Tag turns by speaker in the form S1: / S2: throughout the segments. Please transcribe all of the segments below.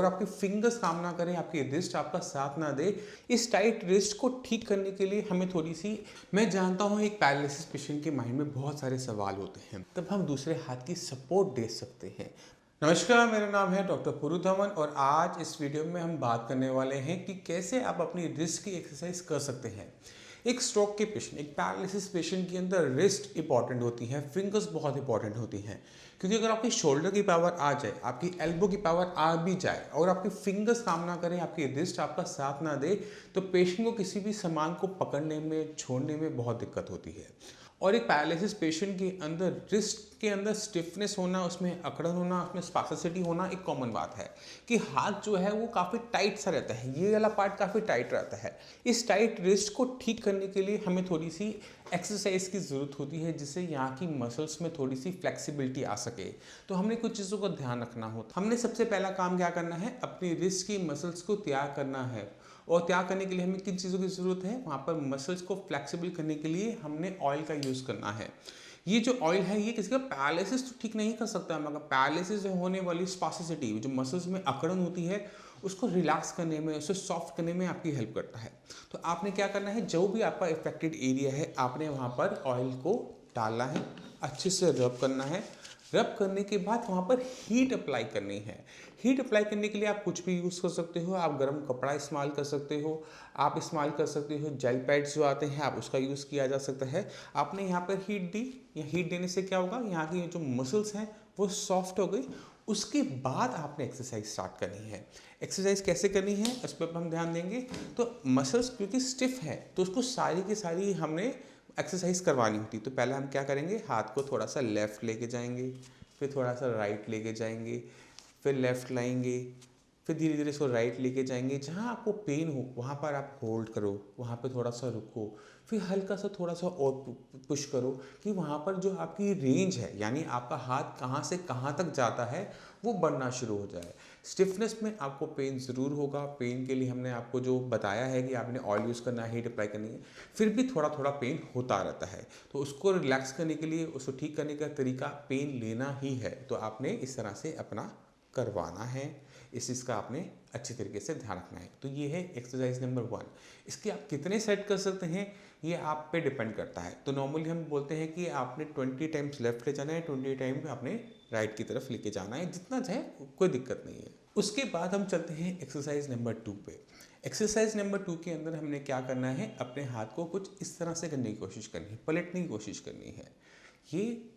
S1: और आपके फिंगर्स काम ना करें, आपकी रिस्ट आपका साथ ना दे, इस टाइट रिस्ट को ठीक करने के लिए हमें थोड़ी सी, मैं जानता हूँ एक पैरालिसिस पेशेंट के माइंड में बहुत सारे सवाल होते हैं, तब हम दूसरे हाथ की सपोर्ट दे सकते हैं। नमस्कार, मेरा नाम है डॉक्टर पुरु धवन और आज इस वीडियो में हम बात करने वाले हैं कि कैसे आप अपनी रिस्ट की एक्सरसाइज कर सकते हैं। एक स्ट्रोक के पेशेंट, एक पैरालिसिस पेशेंट के अंदर रिस्ट इंपॉर्टेंट होती है, फिंगर्स बहुत इंपॉर्टेंट होती हैं, क्योंकि अगर आपकी शोल्डर की पावर आ जाए, आपकी एल्बो की पावर आ भी जाए और आपकी फिंगर्स काम ना करें, आपकी रिस्ट आपका साथ ना दे, तो पेशेंट को किसी भी सामान को पकड़ने में, छोड़ने में बहुत दिक्कत होती है। और एक पैरालिसिस पेशेंट के अंदर रिस्ट के अंदर स्टिफनेस होना, उसमें अकड़न होना, उसमें स्पास्टिसिटी होना एक कॉमन बात है कि हाथ जो है वो काफ़ी टाइट सा रहता है, ये वाला पार्ट काफ़ी टाइट रहता है। इस टाइट रिस्ट को ठीक करने के लिए हमें थोड़ी सी एक्सरसाइज की ज़रूरत होती है, जिससे यहाँ की मसल्स में थोड़ी सी फ्लेक्सिबिलिटी आ सके। तो हमने कुछ चीज़ों का ध्यान रखना होता है। हमने सबसे पहला काम क्या करना है, अपनी रिस्ट की मसल्स को तैयार करना है। और तैयार करने के लिए हमें किन चीज़ों की ज़रूरत है, वहाँ पर मसल्स को फ्लेक्सिबल करने के लिए हमने ऑयल का यूज़ करना है। ये जो ऑयल है ये किसी का पैरालिसिस तो ठीक नहीं कर सकता, मगर पैरालिसिस से होने वाली स्पास्टिसिटी, जो मसल्स में अकड़न होती है, उसको रिलैक्स करने में, उसे सॉफ्ट करने में आपकी हेल्प करता है। तो आपने क्या करना है, जो भी आपका इफेक्टेड एरिया है, आपने वहाँ पर ऑयल को डालना है, अच्छे से रब करना है। रब करने के बाद वहाँ पर हीट अप्लाई करनी है। हीट अप्लाई करने के लिए आप कुछ भी यूज़ कर सकते हो, आप गर्म कपड़ा इस्तेमाल कर सकते हो, आप इस्तेमाल कर सकते हो जेल पैड्स जो आते हैं, आप उसका यूज़ किया जा सकता है। आपने यहाँ पर हीट दी, या हीट देने से क्या होगा, यहाँ की जो मसल्स हैं वो सॉफ्ट हो गई। उसके बाद आपने एक्सरसाइज स्टार्ट करनी है। एक्सरसाइज कैसे करनी है इस पर हम ध्यान देंगे। तो मसल्स क्योंकि स्टिफ है, तो उसको सारी की सारी हमने एक्सरसाइज करवानी होती। तो पहले हम क्या करेंगे, हाथ को थोड़ा सा लेफ़्ट लेके जाएंगे, फिर थोड़ा सा राइट लेके जाएंगे, फिर लेफ़्ट लाएंगे, फिर धीरे धीरे इसको राइट लेके जाएंगे। जहाँ आपको पेन हो वहाँ पर आप होल्ड करो, वहाँ पर थोड़ा सा रुको, फिर हल्का सा थोड़ा सा और पुश करो कि वहाँ पर जो आपकी रेंज है, यानी आपका हाथ कहाँ से कहाँ तक जाता है, वो बढ़ना शुरू हो जाए। स्टिफनेस में आपको पेन ज़रूर होगा। पेन के लिए हमने आपको जो बताया है कि आपने ऑयल यूज़ करना है, हीट अप्लाई करनी है, फिर भी थोड़ा थोड़ा पेन होता रहता है। तो उसको रिलैक्स करने के लिए, उसको ठीक करने का तरीका पेन लेना ही है। तो आपने इस तरह से अपना करवाना है, इस चीज़ का आपने अच्छे तरीके से ध्यान रखना है। तो ये है एक्सरसाइज नंबर 1। इसके आप कितने सेट कर सकते हैं ये आप पे डिपेंड करता है। तो नॉर्मली हम बोलते हैं कि आपने 20 टाइम्स लेफ्ट ले जाना है, 20 टाइम आपने राइट की तरफ लेके जाना है, जितना चाहे कोई दिक्कत नहीं है। उसके बाद हम चलते हैं एक्सरसाइज नंबर 2 पे। एक्सरसाइज नंबर 2 के अंदर हमने क्या करना है, अपने हाथ को कुछ इस तरह से करने की कोशिश करनी है, पलटने की कोशिश करनी है। ये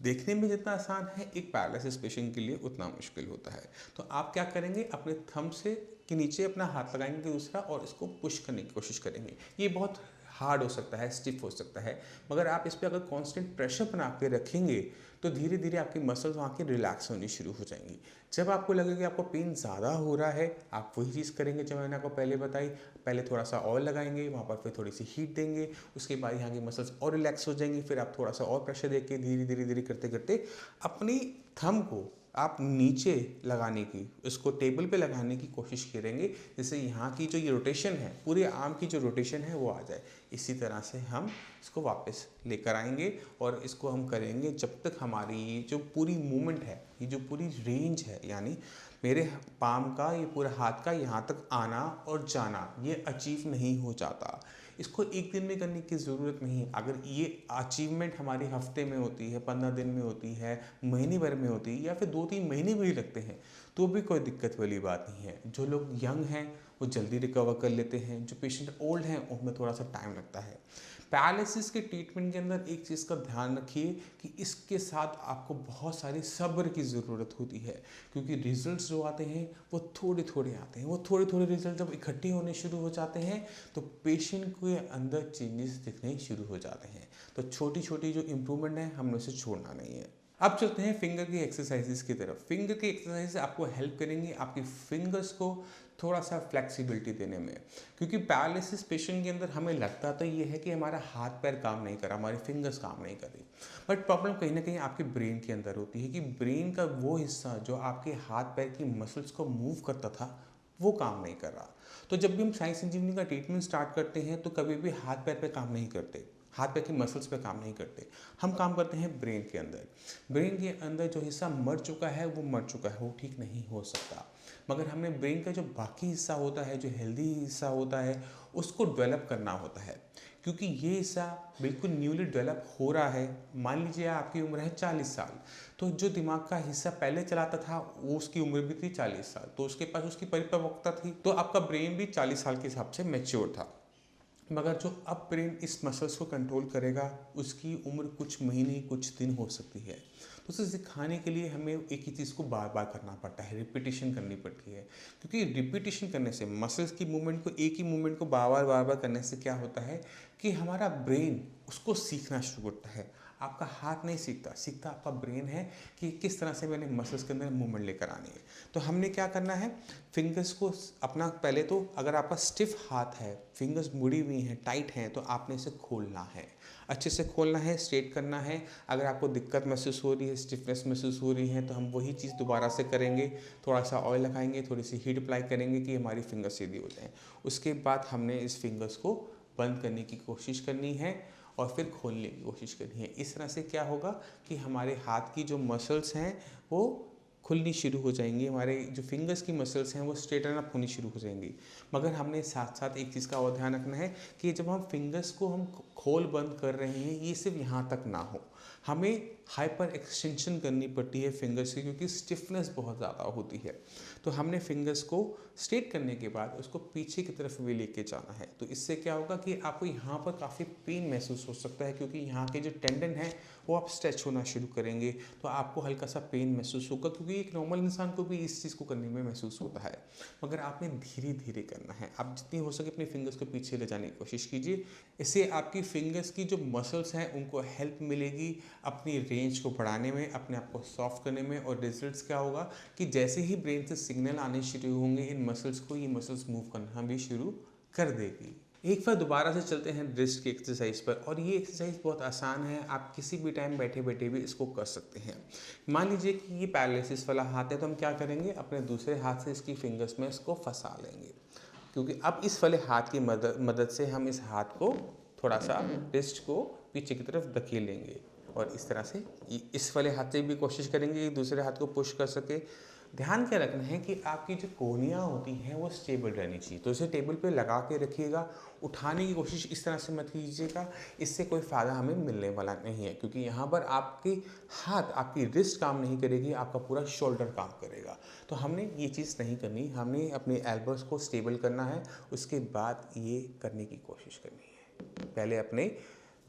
S1: देखने में जितना आसान है, एक पैरालिसिस पेशेंट के लिए उतना मुश्किल होता है। तो आप क्या करेंगे, अपने थंब से के नीचे अपना हाथ लगाएंगे दूसरा, और इसको पुश करने की कोशिश करेंगे। ये बहुत हार्ड हो सकता है, स्टिफ हो सकता है, मगर आप इस पर अगर कांस्टेंट प्रेशर बना के रखेंगे तो धीरे धीरे आपकी मसल्स वहाँ की रिलैक्स होनी शुरू हो जाएंगी। जब आपको लगे कि आपको पेन ज़्यादा हो रहा है, आप वही चीज़ करेंगे जो मैंने आपको पहले बताई। पहले थोड़ा सा ऑयल लगाएंगे, वहाँ पर फिर थोड़ी सी हीट देंगे, उसके बाद यहाँ की मसल्स और रिलैक्स हो जाएंगी। फिर आप थोड़ा सा और प्रेशर देके धीरे धीरे धीरे करते करते अपनी थंब को आप नीचे लगाने की, इसको टेबल पे लगाने की कोशिश करेंगे, जिससे यहाँ की जो ये रोटेशन है, पूरे आर्म की जो रोटेशन है वो आ जाए। इसी तरह से हम इसको वापस लेकर आएंगे और इसको हम करेंगे जब तक हमारी ये जो पूरी मूवमेंट है, ये जो पूरी रेंज है, यानी मेरे पाम का, ये पूरा हाथ का यहाँ तक आना और जाना, ये अचीव नहीं हो जाता। इसको एक दिन में करने की ज़रूरत नहीं है। अगर ये अचीवमेंट हमारे हफ्ते में होती है, 15 दिन में होती है, महीने भर में होती है, या फिर 2-3 महीने भी लगते हैं, तो भी कोई दिक्कत वाली बात नहीं है। जो लोग यंग हैं वो जल्दी रिकवर कर लेते हैं, जो पेशेंट ओल्ड हैं उनमें थोड़ा सा टाइम लगता है। पैरालिसिस के ट्रीटमेंट के अंदर एक चीज़ का ध्यान रखिए कि इसके साथ आपको बहुत सारी सब्र की ज़रूरत होती है, क्योंकि रिजल्ट्स जो आते हैं वो थोड़े थोड़े आते हैं। वो थोड़े थोड़े रिजल्ट जब इकट्ठे होने शुरू हो जाते हैं तो पेशेंट के अंदर चेंजेस दिखने शुरू हो जाते हैं। तो छोटी छोटी जो इम्प्रूवमेंट है हमने उसे छोड़ना नहीं है। अब चलते हैं फिंगर की एक्सरसाइजेस की तरफ। फिंगर की एक्सरसाइज आपको हेल्प करेंगी आपकी फिंगर्स को थोड़ा सा फ्लेक्सिबिलिटी देने में, क्योंकि पैरालिसिस पेशेंट के अंदर हमें लगता तो ये है कि हमारा हाथ पैर काम नहीं कर रहा, हमारी फिंगर्स काम नहीं कर रही, बट प्रॉब्लम कहीं ना कहीं आपके ब्रेन के अंदर होती है कि ब्रेन का वो हिस्सा जो आपके हाथ पैर की मसल्स को मूव करता था वो काम नहीं कर रहा। तो जब भी हम साइंस इंजीनियरिंग का ट्रीटमेंट स्टार्ट करते हैं तो कभी भी हाथ पैर पे काम नहीं करते, हाथ पैर की मसल्स पे काम नहीं करते, हम काम करते हैं ब्रेन के अंदर। ब्रेन के अंदर जो हिस्सा मर चुका है वो मर चुका है, वो ठीक नहीं हो सकता। मगर हमने ब्रेन का जो बाकी हिस्सा होता है, जो हेल्दी हिस्सा होता है, उसको डेवलप करना होता है, क्योंकि ये हिस्सा बिल्कुल न्यूली डेवलप हो रहा है। मान लीजिए आपकी उम्र है 40 साल, तो जो दिमाग का हिस्सा पहले चलाता था वो उसकी उम्र भी थी 40 साल, तो उसके पास उसकी परिपक्वता थी, तो आपका ब्रेन भी 40 साल के हिसाब से मैच्योर था। मगर जो अब ब्रेन इस मसल्स को कंट्रोल करेगा, उसकी उम्र कुछ महीने कुछ दिन हो सकती है। तो उसे सिखाने के लिए हमें एक ही चीज़ को बार बार करना पड़ता है, रिपीटिशन करनी पड़ती है, क्योंकि रिपीटिशन करने से मसल्स की मूवमेंट को, एक ही मूवमेंट को बार बार करने से क्या होता है कि हमारा ब्रेन उसको सीखना शुरू करता है। आपका हाथ नहीं सीखता, सीखता आपका ब्रेन है कि किस तरह से मैंने मसल्स के अंदर मूवमेंट लेकर आनी है। तो हमने क्या करना है, फिंगर्स को अपना, पहले तो अगर आपका स्टिफ हाथ है, फिंगर्स मुड़ी हुई हैं, टाइट हैं, तो आपने इसे खोलना है, अच्छे से खोलना है, स्ट्रेट करना है। अगर आपको दिक्कत महसूस हो रही है, स्टिफनेस महसूस हो रही है, तो हम वही चीज़ दोबारा से करेंगे, थोड़ा सा ऑयल लगाएंगे, थोड़ी सी हीट अप्लाई करेंगे कि हमारी फिंगर सीधी हो जाए। उसके बाद हमने इस फिंगर्स को बंद करने की कोशिश करनी है और फिर खोलने की कोशिश करनी है। इस तरह से क्या होगा कि हमारे हाथ की जो मसल्स हैं वो खुलनी शुरू हो जाएंगी, हमारे जो फिंगर्स की मसल्स हैं वो स्ट्रेटन अप होनी शुरू हो जाएंगी। मगर हमने साथ साथ एक चीज़ का और ध्यान रखना है कि जब हम फिंगर्स को हम खोल बंद कर रहे हैं, ये सिर्फ यहाँ तक ना हो, हमें हाइपर एक्सटेंशन करनी पड़ती है फिंगर्स की, क्योंकि स्टिफनेस बहुत ज़्यादा होती है। तो हमने फिंगर्स को स्ट्रेट करने के बाद उसको पीछे की तरफ भी लेके जाना है। तो इससे क्या होगा कि आपको यहाँ पर काफ़ी पेन महसूस हो सकता है, क्योंकि यहाँ के जो टेंडन है वो आप स्ट्रेच होना शुरू करेंगे, तो आपको हल्का सा पेन महसूस होगा, क्योंकि एक नॉर्मल इंसान को भी इस चीज़ को करने में महसूस होता है। मगर आपने धीरे धीरे करना है। आप जितनी हो सके अपने फिंगर्स को पीछे ले जाने की कोशिश कीजिए। इससे आपकी फिंगर्स की जो मसल्स हैं उनको हेल्प मिलेगी अपनी रेंज को बढ़ाने में, अपने आप को सॉफ्ट करने में। और रिजल्ट्स क्या होगा कि जैसे ही ब्रेन से सिग्नल आने शुरू होंगे इन मसल्स को, ये मसल्स मूव करना भी शुरू कर देगी। एक बार दोबारा से चलते हैं रिस्ट की एक्सरसाइज पर। और ये एक्सरसाइज बहुत आसान है, आप किसी भी टाइम बैठे बैठे भी इसको कर सकते हैं। मान लीजिए कि ये पैरालिसिस वाला हाथ है, तो हम क्या करेंगे, अपने दूसरे हाथ से इसकी फिंगर्स में इसको फंसा लेंगे, क्योंकि अब इस वाले हाथ की मदद से हम इस हाथ को थोड़ा सा रिस्ट को पीछे की तरफ धकेलेंगे, और इस तरह से इस वाले हाथ से भी कोशिश करेंगे कि दूसरे हाथ को पुश कर सके। ध्यान क्या रखना है कि आपकी जो कोहनियाँ होती हैं वो स्टेबल रहनी चाहिए, तो इसे टेबल पे लगा के रखिएगा। उठाने की कोशिश इस तरह से मत कीजिएगा, इससे कोई फ़ायदा हमें मिलने वाला नहीं है, क्योंकि यहाँ पर आपकी हाथ, आपकी रिस्ट काम नहीं करेगी, आपका पूरा शोल्डर काम करेगा। तो हमने ये चीज़ नहीं करनी, हमने अपने एल्बोस को स्टेबल करना है, उसके बाद ये करने की कोशिश करनी है। पहले अपने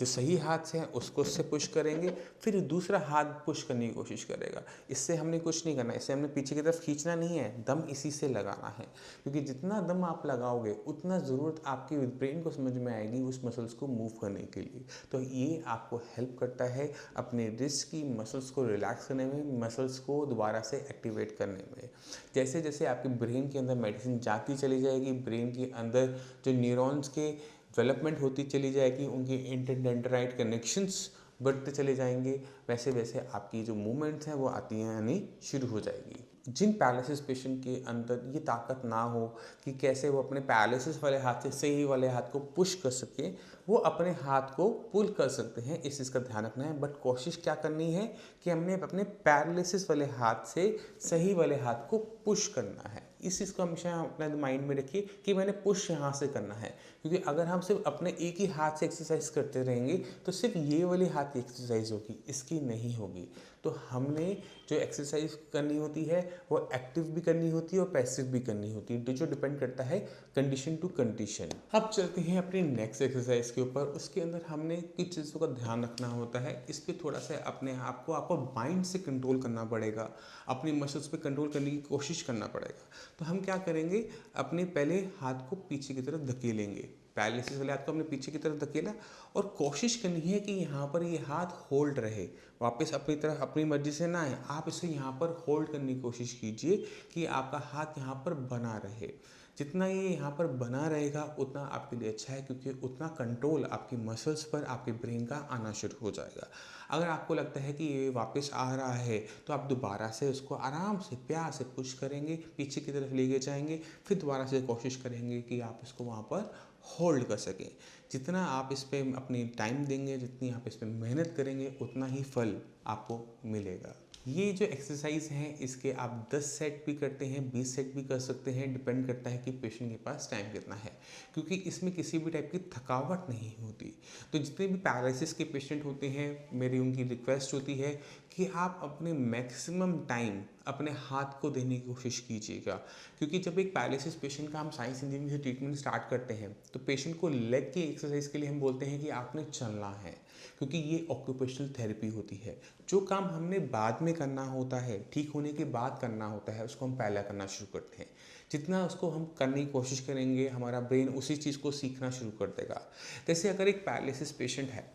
S1: जो सही हाथ से है उसको उससे पुश करेंगे, फिर दूसरा हाथ पुश करने की कोशिश करेगा। इससे हमने कुछ नहीं करना, इससे हमने पीछे की तरफ खींचना नहीं है, दम इसी से लगाना है, क्योंकि जितना दम आप लगाओगे उतना ज़रूरत आपकी ब्रेन को समझ में आएगी उस मसल्स को मूव करने के लिए। तो ये आपको हेल्प करता है अपने रिस्ट की मसल्स को रिलैक्स करने में, मसल्स को दोबारा से एक्टिवेट करने में। जैसे जैसे आपके ब्रेन के अंदर मेडिसिन जाती चली जाएगी, ब्रेन के अंदर जो न्यूरॉन्स के डेवलपमेंट होती चली जाएगी, उनके इंटरडेंड्राइट कनेक्शंस बढ़ते चले जाएंगे, वैसे वैसे आपकी जो मूवमेंट्स हैं वो आती आनी शुरू हो जाएगी। जिन पैरालिसिस पेशेंट के अंदर ये ताकत ना हो कि कैसे वो अपने पैरालिसिस वाले हाथ से सही वाले हाथ को पुश कर सके, वो अपने हाथ को पुल कर सकते हैं, इस चीज़ का ध्यान रखना है। बट कोशिश क्या करनी है कि हमने अपने पैरालिसिस वाले हाथ से सही वाले हाथ को पुश करना है। इस चीज़ को हमेशा अपने माइंड में रखिए कि मैंने पुश यहाँ से करना है, क्योंकि अगर हम सिर्फ अपने एक ही हाथ से एक्सरसाइज करते रहेंगे तो सिर्फ ये वाली हाथ की एक्सरसाइज होगी, इसकी नहीं होगी। तो हमने जो एक्सरसाइज करनी होती है वो एक्टिव भी करनी होती है और पैसिव भी करनी होती है, जो डिपेंड करता है कंडीशन टू कंडीशन। अब चलते हैं अपनी नेक्स्ट एक्सरसाइज के ऊपर। उसके अंदर हमने किस चीज़ों का ध्यान रखना होता है, इस पर थोड़ा सा अपने आप को आपको माइंड से कंट्रोल करना पड़ेगा, अपनी मसल्स पे कंट्रोल करने की कोशिश करना पड़ेगा। तो हम क्या करेंगे, अपने पहले हाथ को पीछे की तरफ धकेलेंगे, पैरालिसिस वाले हाथ को हमने पीछे की तरफ धकेला, और कोशिश करनी है कि यहाँ पर ये हाथ होल्ड रहे, वापस अपनी तरफ अपनी मर्जी से ना आए। आप इसे यहाँ पर होल्ड करने की कोशिश कीजिए कि आपका हाथ यहाँ पर बना रहे। जितना ये यहाँ पर बना रहेगा उतना आपके लिए अच्छा है, क्योंकि उतना कंट्रोल आपकी मसल्स पर, आपके ब्रेन का आना शुरू हो जाएगा। अगर आपको लगता है कि ये वापस आ रहा है तो आप दोबारा से उसको आराम से प्यार से पुश करेंगे, पीछे की तरफ लेके जाएंगे, फिर दोबारा से कोशिश करेंगे कि आप इसको वहाँ पर होल्ड कर सकें। जितना आप इस पर अपनी टाइम देंगे, जितनी आप इस पर मेहनत करेंगे, उतना ही फल आपको मिलेगा। ये जो एक्सरसाइज है इसके आप 10 सेट भी करते हैं, 20 सेट भी कर सकते हैं, डिपेंड करता है कि पेशेंट के पास टाइम कितना है, क्योंकि इसमें किसी भी टाइप की थकावट नहीं होती। तो जितने भी पैरालिसिस के पेशेंट होते हैं, मेरी उनकी रिक्वेस्ट होती है कि आप अपने मैक्सिमम टाइम अपने हाथ को देने की कोशिश कीजिएगा, क्योंकि जब एक पैरालिसिस पेशेंट का हम साइंस इंजीनियरिंग से ट्रीटमेंट स्टार्ट करते हैं तो पेशेंट को लेग की एक्सरसाइज के लिए हम बोलते हैं कि आपने चलना है, क्योंकि ये ऑक्यूपेशनल थेरेपी होती है। जो काम हमने बाद में करना होता है, ठीक होने के बाद करना होता है, उसको हम पहले करना शुरू करते हैं। जितना उसको हम करने की कोशिश करेंगे, हमारा ब्रेन उसी चीज़ को सीखना शुरू कर देगा। जैसे अगर एक पैरालिसिस पेशेंट है,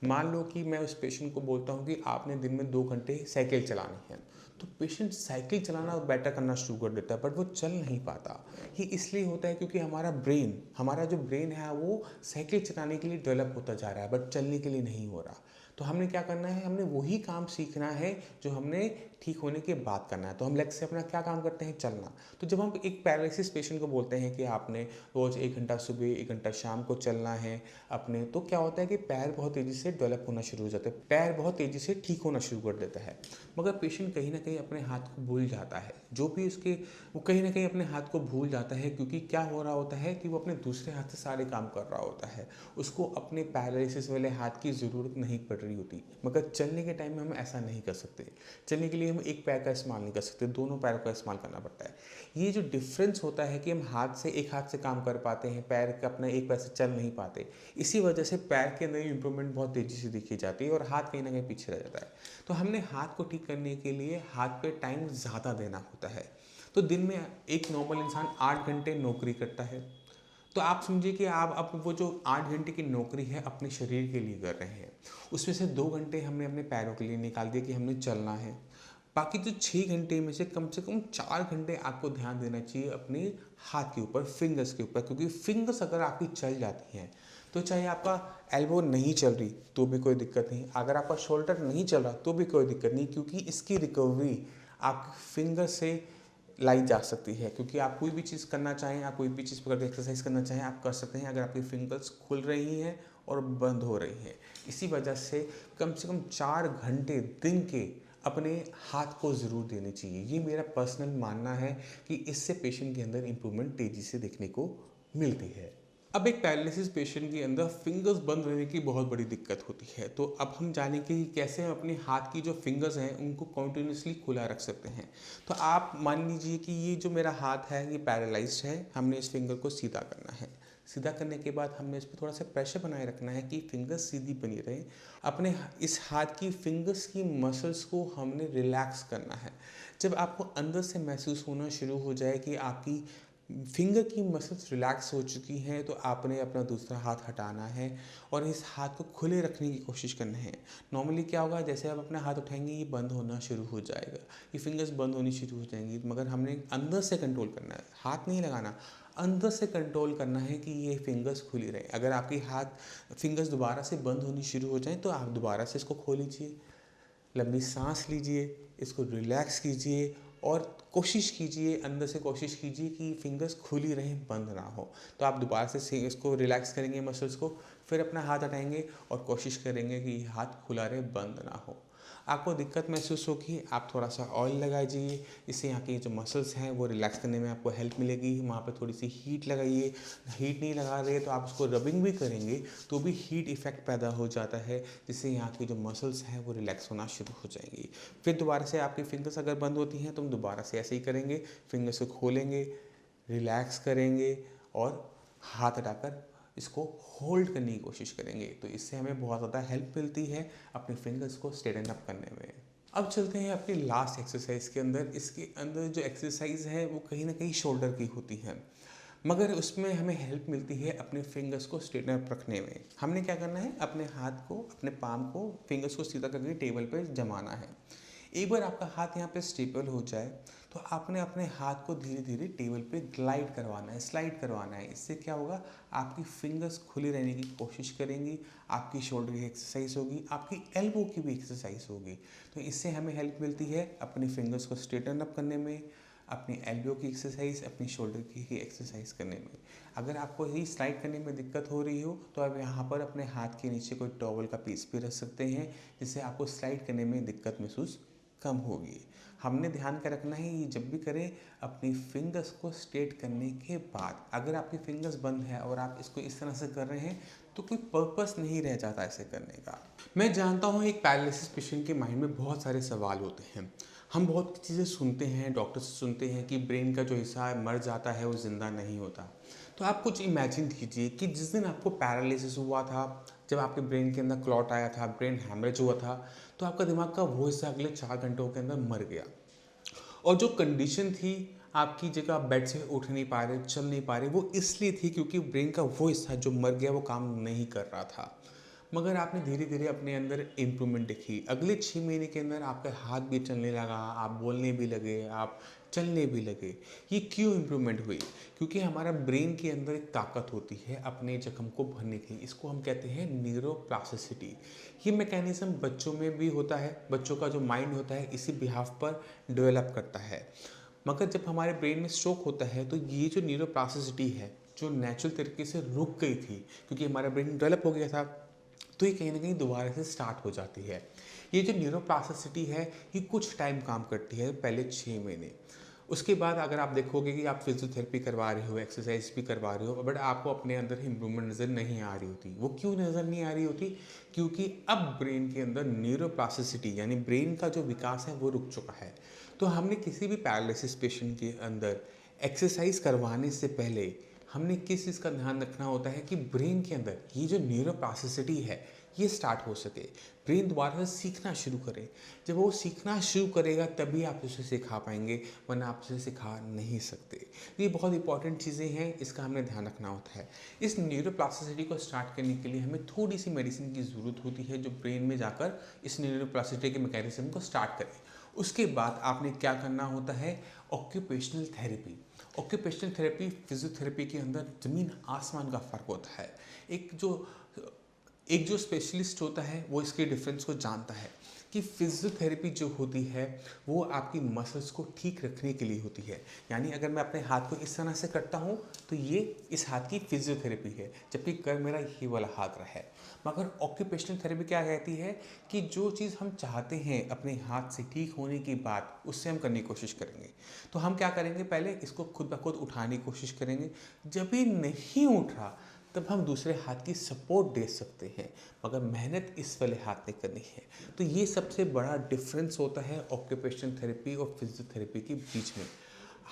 S1: मान लो कि मैं उस पेशेंट को बोलता हूँ कि आपने दिन में 2 घंटे साइकिल चलानी है, तो पेशेंट साइकिल चलाना बेटर करना शुरू कर देता है, बट वो चल नहीं पाता। ये इसलिए होता है क्योंकि हमारा जो ब्रेन है वो साइकिल चलाने के लिए डेवलप होता जा रहा है, बट चलने के लिए नहीं हो रहा। तो हमने क्या करना है, हमने वही काम सीखना है जो हमने ठीक होने के बाद करना है। तो हम लेग से अपना क्या काम करते हैं, चलना। तो जब हम एक पैरालिसिस पेशेंट को बोलते हैं कि आपने रोज़ 1 घंटा सुबह 1 घंटा शाम को चलना है अपने, तो क्या होता है कि पैर बहुत तेज़ी से डेवलप होना शुरू हो जाता है, पैर बहुत तेज़ी से ठीक होना शुरू कर देता है। मगर पेशेंट कहीं ना कहीं अपने हाथ को भूल जाता है, जो भी उसके वो कहीं ना कहीं अपने हाथ को भूल जाता है, क्योंकि क्या हो रहा होता है कि वो अपने दूसरे हाथ से सारे काम कर रहा होता है, उसको अपने पैरालिसिस वाले हाथ की ज़रूरत नहीं पड़ रही होती। मगर चलने के टाइम में हम ऐसा नहीं कर सकते। चलने के लिए हम एक पैर का इस्तेमाल नहीं कर सकते, दोनों पैरों का इस्तेमाल करना पड़ता है। ये जो डिफरेंस होता है कि हम एक हाथ से काम कर पाते हैं, पैर का अपना एक पैर से चल नहीं पाते, इसी वजह से पैर के अंदर इंप्रूवमेंट बहुत तेज़ी से दिखी जाती है और हाथ कहीं ना कहीं पीछे रह जाता है। तो हमने हाथ को ठीक करने के लिए हाथ पे टाइम ज़्यादा देना होता है। तो दिन में एक नॉर्मल इंसान 8 घंटे नौकरी करता है, तो आप समझिए कि आप अब वो जो 8 घंटे की नौकरी है अपने शरीर के लिए कर रहे हैं, उसमें से 2 घंटे हमने अपने पैरों के लिए निकाल दिए कि हमने चलना है। बाकी जो 6 घंटे में से कम 4 घंटे आपको ध्यान देना चाहिए अपने हाथ के ऊपर, फिंगर्स के ऊपर, क्योंकि फिंगर्स अगर आपकी चल जाती हैं तो चाहे आपका एल्बो नहीं चल रही तो भी कोई दिक्कत नहीं, अगर आपका शोल्डर नहीं चल रहा तो भी कोई दिक्कत नहीं, क्योंकि इसकी रिकवरी आपके फिंगर से लाई जा सकती है। क्योंकि आप कोई भी चीज़ करना चाहें, आप कोई भी चीज़ पकड़ के एक्सरसाइज करना चाहें, आप कर सकते हैं अगर आपकी फिंगर्स खुल रही हैं और बंद हो रही हैं। इसी वजह से कम 4 घंटे दिन के अपने हाथ को ज़रूर देने चाहिए। ये मेरा पर्सनल मानना है कि इससे पेशेंट के अंदर इम्प्रूवमेंट तेज़ी से देखने को मिलती है। अब एक पैरालिसिस पेशेंट के अंदर फिंगर्स बंद रहने की बहुत बड़ी दिक्कत होती है, तो अब हम जानेंगे कि कैसे हम अपने हाथ की जो फिंगर्स हैं उनको कॉन्टिन्यूसली खुला रख सकते हैं। तो आप मान लीजिए कि ये जो मेरा हाथ है ये पैरालाइज्ड है, हमने इस फिंगर को सीधा करना है। सीधा करने के बाद हमने इस पर थोड़ा सा प्रेशर बनाए रखना है कि फिंगर्स सीधी बनी रहे। अपने इस हाथ की फिंगर्स की मसल्स को हमने रिलैक्स करना है। जब आपको अंदर से महसूस होना शुरू हो जाए कि आपकी फिंगर की मसल्स रिलैक्स हो चुकी हैं, तो आपने अपना दूसरा हाथ हटाना है और इस हाथ को खुले रखने की कोशिश करना है। नॉर्मली क्या होगा, जैसे आप अपना हाथ उठाएंगे ये बंद होना शुरू हो जाएगा, ये फिंगर्स बंद होनी शुरू हो जाएंगी, मगर हमने अंदर से कंट्रोल करना है, हाथ नहीं लगाना, अंदर से कंट्रोल करना है कि ये फिंगर्स खुली रहें। अगर आपकी हाथ फिंगर्स दोबारा से बंद होनी शुरू हो जाए तो आप दोबारा से इसको खोल लीजिए, लंबी सांस लीजिए, इसको रिलैक्स कीजिए और कोशिश कीजिए, अंदर से कोशिश कीजिए कि फिंगर्स खुली रहें, बंद ना हो। तो आप दोबारा से इसको रिलैक्स करेंगे मसल्स को, फिर अपना हाथ हटाएंगे और कोशिश करेंगे कि हाथ खुला रहे, बंद ना हो। आपको दिक्कत महसूस होगी, आप थोड़ा सा ऑयल लगाइए, इससे यहाँ की जो मसल्स हैं वो रिलैक्स करने में आपको हेल्प मिलेगी। वहाँ पर थोड़ी सी हीट लगाइए, हीट नहीं लगा रहे तो आप उसको रबिंग भी करेंगे तो भी हीट इफेक्ट पैदा हो जाता है, जिससे यहाँ की जो मसल्स हैं वो रिलैक्स होना शुरू हो जाएंगी। फिर दोबारा से आपकी फिंगर्स अगर बंद होती हैं तो हम दोबारा से ऐसे ही करेंगे, फिंगर्स को खोलेंगे, रिलैक्स करेंगे और हाथ हटाकर इसको होल्ड करने की कोशिश करेंगे। तो इससे हमें बहुत ज़्यादा हेल्प मिलती है अपने फिंगर्स को स्ट्रेटन अप करने में। अब चलते हैं अपनी लास्ट एक्सरसाइज के अंदर। इसके अंदर जो एक्सरसाइज है वो कहीं ना कहीं शोल्डर की होती है, मगर उसमें हमें हेल्प मिलती है अपने फिंगर्स को स्ट्रेटन अप रखने में। हमने क्या करना है, अपने हाथ को, अपने पाम को, फिंगर्स को सीधा करके टेबल पे जमाना है। एक बार आपका हाथ यहाँ पे स्टेबल हो जाए तो आपने अपने हाथ को धीरे धीरे टेबल पे ग्लाइड करवाना है, स्लाइड करवाना है। इससे क्या होगा, आपकी फिंगर्स खुली रहने की कोशिश करेंगी, आपकी शोल्डर की एक्सरसाइज होगी, आपकी एल्बो की भी एक्सरसाइज होगी। तो इससे हमें हेल्प मिलती है अपने फिंगर्स को स्ट्रेटन अप करने में, अपनी एल्बो की एक्सरसाइज, अपनी शोल्डर की ही एक्सरसाइज करने में। अगर आपको यही स्लाइड करने में दिक्कत हो रही हो तो आप यहाँ पर अपने हाथ के नीचे कोई टॉवल का पीस भी रख सकते हैं, जिससे आपको स्लाइड करने में दिक्कत महसूस कम होगी। हमने ध्यान का रखना है ये जब भी करें अपनी फिंगर्स को स्ट्रेट करने के बाद। अगर आपकी फिंगर्स बंद है और आप इसको इस तरह से कर रहे हैं तो कोई पर्पस नहीं रह जाता ऐसे करने का। मैं जानता हूँ एक पैरालिसिस पेशेंट के माइंड में बहुत सारे सवाल होते हैं। हम बहुत चीज़ें सुनते हैं, डॉक्टर से सुनते हैं कि ब्रेन का जो हिस्सा है मर जाता है, वो ज़िंदा नहीं होता। तो आप कुछ इमेजिन कीजिए कि जिस दिन आपको पैरालिसिस हुआ था, जब आपके ब्रेन के अंदर क्लॉट आया था, ब्रेन हैमरेज हुआ था, तो आपका दिमाग का वो हिस्सा अगले 4 घंटों के अंदर मर गया। और जो कंडीशन थी आपकी, जगह आप बेड से उठ नहीं पा रहे, चल नहीं पा रहे, वो इसलिए थी क्योंकि ब्रेन का वो हिस्सा जो मर गया वो काम नहीं कर रहा था। मगर आपने धीरे धीरे अपने अंदर इम्प्रूवमेंट देखी। अगले 6 महीने के अंदर आपका हाथ भी चलने लगा, आप बोलने भी लगे, आप चलने भी लगे। ये क्यों इम्प्रूवमेंट हुई? क्योंकि हमारा ब्रेन के अंदर एक ताकत होती है अपने जख्म को भरने की। इसको हम कहते हैं न्यूरोप्लास्टिसिटी। ये मैकेनिज्म बच्चों में भी होता है। बच्चों का जो माइंड होता है इसी बिहाफ पर डेवलप करता है। मगर जब हमारे ब्रेन में स्ट्रोक होता है तो ये जो न्यूरोप्लास्टिसिटी है, जो नेचुरल तरीके से रुक गई थी क्योंकि हमारा ब्रेन डेवलप हो गया था, तो ये कहीं ना कहीं दोबारा से स्टार्ट हो जाती है। ये जो न्यूरोप्लास्टिसिटी है ये कुछ टाइम काम करती है, पहले 6 महीने। उसके बाद अगर आप देखोगे कि आप फिजियोथेरेपी करवा रहे हो, एक्सरसाइज भी करवा रहे हो, बट आपको अपने अंदर इम्प्रूवमेंट नज़र नहीं आ रही होती। वो क्यों नज़र नहीं आ रही होती? क्योंकि अब ब्रेन के अंदर न्यूरोप्लास्टिसिटी यानी ब्रेन का जो विकास है वो रुक चुका है। तो हमने किसी भी पैरालिसिस पेशेंट के अंदर एक्सरसाइज करवाने से पहले हमने किस चीज़ का ध्यान रखना होता है कि ब्रेन के अंदर ये जो न्यूरोप्लास्टिसिटी है ये स्टार्ट हो सके, ब्रेन दोबारा से सीखना शुरू करे। जब वो सीखना शुरू करेगा तभी आप उसे सिखा पाएंगे, वरना आप उसे सिखा नहीं सकते। ये बहुत इंपॉर्टेंट चीज़ें हैं, इसका हमें ध्यान रखना होता है। इस न्यूरोप्लास्टिसिटी को स्टार्ट करने के लिए हमें थोड़ी सी मेडिसिन की ज़रूरत होती है जो ब्रेन में जाकर इस न्यूरोप्लास्टिसिटी के मैकेनिज्म को स्टार्ट करे। उसके बाद आपने क्या करना होता है? Occupational therapy. Occupational therapy physiotherapy के अंदर ज़मीन आसमान का फ़र्क होता है। एक जो स्पेशलिस्ट होता है वो इसके डिफरेंस को जानता है कि फिजियोथेरेपी जो होती है वो आपकी मसल्स को ठीक रखने के लिए होती है। यानी अगर मैं अपने हाथ को इस तरह से करता हूँ तो ये इस हाथ की फिजियोथेरेपी है, जबकि कर मेरा ये वाला हाथ रहा है। मगर ऑक्यूपेशनल थेरेपी क्या कहती है कि जो चीज़ हम चाहते हैं अपने हाथ से ठीक होने की बात, उससे हम करने की कोशिश करेंगे। तो हम क्या करेंगे? पहले इसको खुद ब खुद उठाने की कोशिश करेंगे। जब ये नहीं उठ रहा तब हम दूसरे हाथ की सपोर्ट दे सकते हैं, मगर मेहनत इस वाले हाथ में करनी है। तो ये सबसे बड़ा डिफरेंस होता है ऑक्यूपेशनल थेरेपी और फिजियोथेरेपी के बीच में।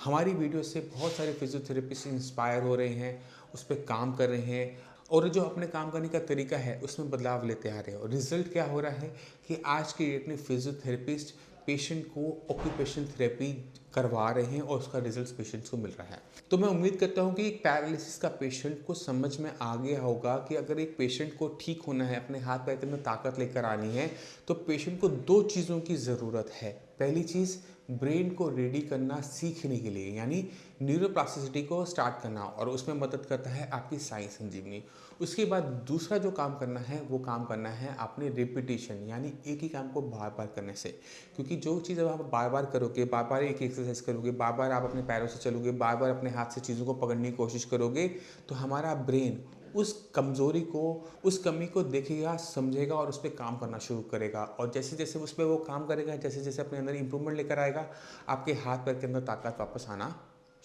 S1: हमारी वीडियो से बहुत सारे फिजियोथेरेपिस्ट इंस्पायर हो रहे हैं, उस पर काम कर रहे हैं और जो अपने काम करने का तरीका है उसमें बदलाव लेते आ रहे हैं। और रिजल्ट क्या हो रहा है कि आज की डेट में फिजियोथेरेपिस्ट पेशेंट को ऑक्यूपेशनल थेरेपी करवा रहे हैं और उसका रिजल्ट पेशेंट्स को मिल रहा है। तो मैं उम्मीद करता हूँ कि एक पैरालिसिस का पेशेंट को समझ में आ गया होगा कि अगर एक पेशेंट को ठीक होना है, अपने हाथ पैर में ताकत लेकर आनी है, तो पेशेंट को 2 चीज़ों की ज़रूरत है। पहली चीज़ ब्रेन को रेडी करना सीखने के लिए, यानी न्यूरोप्लास्टिसिटी को स्टार्ट करना, और उसमें मदद करता है आपकी साई संजीवनी। उसके बाद दूसरा जो काम करना है वो काम करना है आपने रिपीटेशन, यानी एक ही काम को बार बार करने से। क्योंकि जो चीज़ आप बार बार करोगे, बार बार एक एक्सरसाइज करोगे, बार बार आप अपने पैरों से चलोगे, बार बार अपने हाथ से चीज़ों को पकड़ने की कोशिश करोगे, तो हमारा ब्रेन उस कमज़ोरी को, उस कमी को देखेगा, समझेगा और उस पर काम करना शुरू करेगा। और जैसे जैसे उस पर वो काम करेगा, जैसे जैसे अपने अंदर इंप्रूवमेंट लेकर आएगा, आपके हाथ पैर के अंदर ताकत वापस आना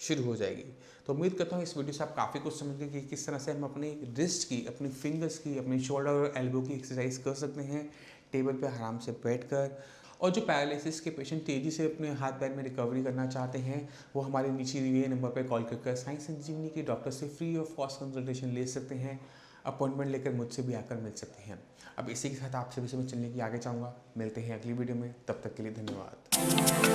S1: शुरू हो जाएगी। तो उम्मीद करता हूँ इस वीडियो से आप काफ़ी कुछ समझ गए कि किस तरह से हम अपनी रिस्ट की, अपनी फिंगर्स की, अपनी शोल्डर और एल्बो की एक्सरसाइज कर सकते हैं टेबल पे आराम से बैठकर। और जो पैरालिसिस के पेशेंट तेज़ी से अपने हाथ पैर में रिकवरी करना चाहते हैं, वो हमारे नीचे दिए गए नंबर पर कॉल कर साई संजीवनी के डॉक्टर से फ्री ऑफ कॉस्ट कंसल्टेशन ले सकते हैं। अपॉइंटमेंट लेकर मुझसे भी आकर मिल सकते हैं। अब इसी के साथ आपसे भी चलने की आगे चाहूँगा। मिलते हैं अगली वीडियो में, तब तक के लिए धन्यवाद।